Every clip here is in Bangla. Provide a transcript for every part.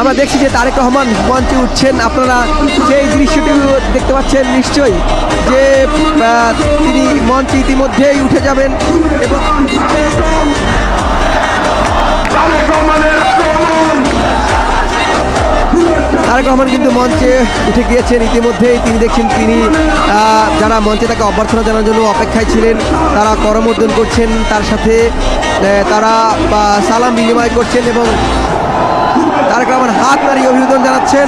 আমরা দেখছি যে তারেক রহমান মঞ্চে উঠছেন। আপনারা সেই দৃশ্যটি দেখতে পাচ্ছেন নিশ্চয়ই, যে তিনি মঞ্চে ইতিমধ্যেই উঠে যাবেন এবং তারেক রহমান কিন্তু মঞ্চে উঠে গিয়েছেন ইতিমধ্যেই। তিনি দেখছেন, তিনি যারা মঞ্চে তাকে অভ্যর্থনা জানানোর জন্য অপেক্ষায় ছিলেন তারা করমর্দন করছেন, তার সাথে তারা সালাম বিনিময় করছেন এবং তারেক রহমান হাত নাড়িয়ে অভিনন্দন জানাচ্ছেন।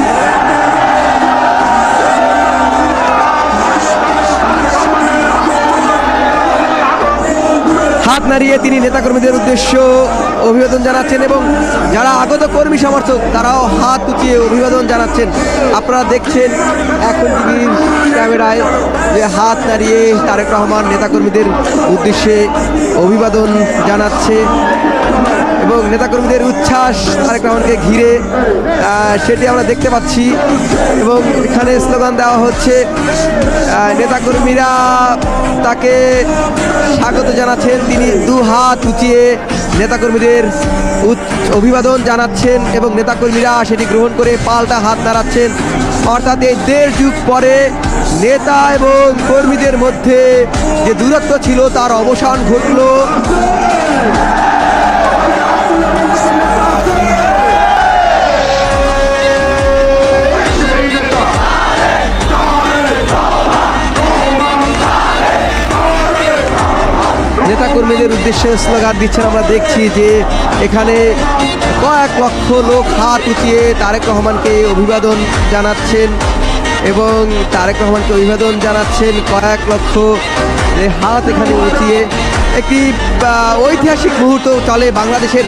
হাত নাড়িয়ে তিনি নেতাকর্মীদের উদ্দেশ্য অভিবাদন জানাচ্ছেন এবং যারা আগত কর্মী সমর্থক তারাও হাত উঁচিয়ে অভিবাদন জানাচ্ছেন। আপনারা দেখছেন এখন টিভির ক্যামেরায় যে হাত নাড়িয়ে তারেক রহমান নেতাকর্মীদের উদ্দেশ্যে অভিবাদন জানাচ্ছে এবং নেতাকর্মীদের উচ্ছ্বাস তারেক রহমানকে ঘিরে সেটি আমরা দেখতে পাচ্ছি এবং এখানে স্লোগান দেওয়া হচ্ছে। নেতাকর্মীরা তাকে স্বাগত জানাচ্ছেন, তিনি দু হাত উঁচিয়ে নেতাকর্মীদের অভিবাদন জানাচ্ছেন এবং নেতাকর্মীরা সেটি গ্রহণ করে পাল্টা হাত নাড়াচ্ছেন। অর্থাৎ এই 1.5 যুগ পরে নেতা এবং কর্মীদের মধ্যে যে দূরত্ব ছিল তার অবসান ঘটল। নেতাকর্মীদের উদ্দেশ্যে স্লোগান দিচ্ছেন। আমরা দেখছি যে এখানে কয়েক লক্ষ লোক হাত উঁচিয়ে তারেক রহমানকে অভিবাদন জানাচ্ছেন এবং তারেক রহমানকে অভিবাদন জানাচ্ছেন কয়েক লক্ষ হাত এখানে উঁচিয়ে। একটি ঐতিহাসিক মুহূর্ত চলে বাংলাদেশের।